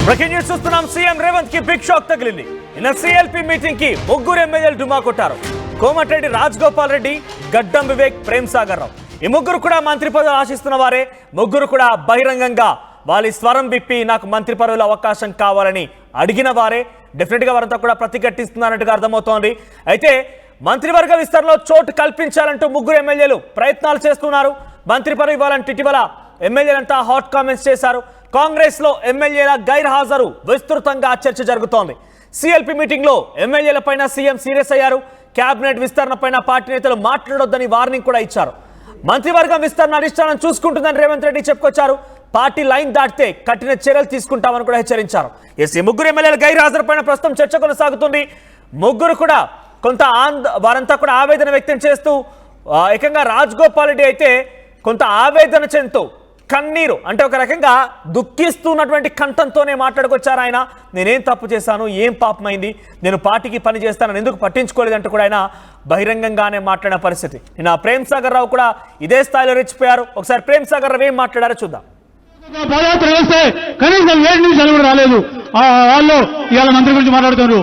Breaking news చూస్తున్నాం. CM Revanth కి big shock తగిలింది. నిన్న సిఎల్పి మీటింగ్ కి ముగ్గురు ఎమ్మెల్యేలు డుమా కొట్టారు. కోమటిరెడ్డి రాజగోపాల్ రెడ్డి, గడ్డం వివేక్, ప్రేమ్ సాగర్ రావు. ఈ ముగ్గురు కూడా మంత్రి పదవులు ఆశిస్తున్న వారే. ముగ్గురు కూడా బహిరంగంగా వాళ్ళ స్వరం విప్పి నాకు మంత్రి పదవుల అవకాశం కావాలని అడిగిన వారే. డెఫినెట్ గా వారంతా కూడా ప్రతిఘటిస్తున్నారన్నట్టుగా అర్థమవుతోంది. అయితే మంత్రివర్గ విస్తరణలో చోటు కల్పించాలంటూ ముగ్గురు ఎమ్మెల్యేలు ప్రయత్నాలు చేస్తున్నారు. మంత్రి పదవి ఇవ్వాలంటే ఇటీవల ఎమ్మెల్యేలంతా హాట్ కామెంట్స్ చేశారు. కాంగ్రెస్ లో ఎమ్మెల్యేల గైర్హాజరు విస్తృతంగా చర్చ జరుగుతోంది. సిఎల్పి మీటింగ్ లో ఎమ్మెల్యేల పైన సీఎం సీరియస్ అయ్యారు. కేబినెట్ విస్తరణ పైన పార్టీ నేతలు మాట్లాడొద్దని వార్నింగ్ కూడా ఇచ్చారు. మంత్రివర్గం విస్తరణ అధిష్టానం చూసుకుంటుందని రేవంత్ రెడ్డి చెప్పుకొచ్చారు. పార్టీ లైన్ దాటితే కఠిన చర్యలు తీసుకుంటామని కూడా హెచ్చరించారు. ఈ ముగ్గురు ఎమ్మెల్యేల గైర్హాజరు పైన ప్రస్తుతం చర్చ కొనసాగుతుంది. ముగ్గురు కూడా వారంతా కూడా ఆవేదన వ్యక్తం చేస్తూ ఏకంగా రాజగోపాల్ రెడ్డి అయితే కొంత ఆవేదన చెందుతూ కన్నీరు అంటే ఒక రకంగా దుఃఖిస్తున్నటువంటి కంఠంతోనే మాట్లాడుకొచ్చారు. ఆయన నేనేం తప్పు చేశాను, ఏం పాపమైంది, నేను పార్టీకి పని చేస్తానని ఎందుకు పట్టించుకోలేదంటూ కూడా ఆయన బహిరంగంగానే మాట్లాడిన పరిస్థితి. నిన్న ప్రేమ్ సాగర్ రావు కూడా ఇదే స్థాయిలో రెచ్చిపోయారు. ఒకసారి ప్రేమ్ సాగర్ రావు ఏం మాట్లాడారో చూద్దాం. పాదయాత్ర వేస్తే కనీసం 7 నిమిషాలు కూడా రాలేదు. వాళ్ళు ఇవాళ మంత్రి గురించి మాట్లాడుతున్నారు.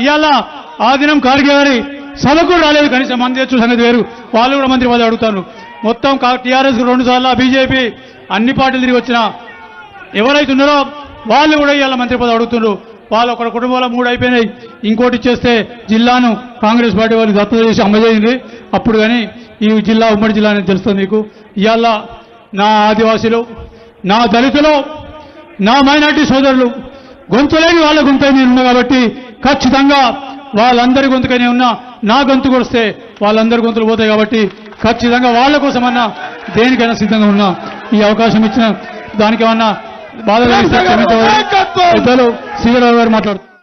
ఇవాళ ఆ దినం ఖార్గే గారి సభకు కూడా రాలేదు. కనీసం మంది తెచ్చు సంగతి వేరు, వాళ్ళు కూడా మంత్రి పదవి అడుగుతారు. మొత్తం టీఆర్ఎస్ 2 సార్లు, బీజేపీ అన్ని పార్టీలు తిరిగి వచ్చిన ఎవరైతే ఉన్నారో వాళ్ళు కూడా ఇవాళ మంత్రి పదవి అడుగుతున్నారు. వాళ్ళు ఒక కుటుంబంలో 3 అయిపోయినాయి. ఇంకోటి ఇచ్చేస్తే జిల్లాను కాంగ్రెస్ పార్టీ వాళ్ళు దత్తత చేసి అమ్మజేయింది. అప్పుడు కానీ ఈ జిల్లా ఉమ్మడి జిల్లా అనేది తెలుస్తుంది మీకు. ఇవాళ నా ఆదివాసీలు, నా దళితులు, నా మైనార్టీ సోదరులు గొంతులేని వాళ్ళ గొంతు నేను ఉన్నా కాబట్టి ఖచ్చితంగా వాళ్ళందరి గొంతుకైనా ఉన్నా నా గొంతు కొడిస్తే వాళ్ళందరి గొంతులు పోతాయి కాబట్టి ఖచ్చితంగా వాళ్ళ కోసమన్నా దేనికైనా సిద్ధంగా ఉన్నా. ఈ అవకాశం ఇచ్చిన దానికి ఏమన్నా బాధ కలిగిస్తే పెద్దలు శ్రీరావు గారు మాట్లాడుతున్నారు.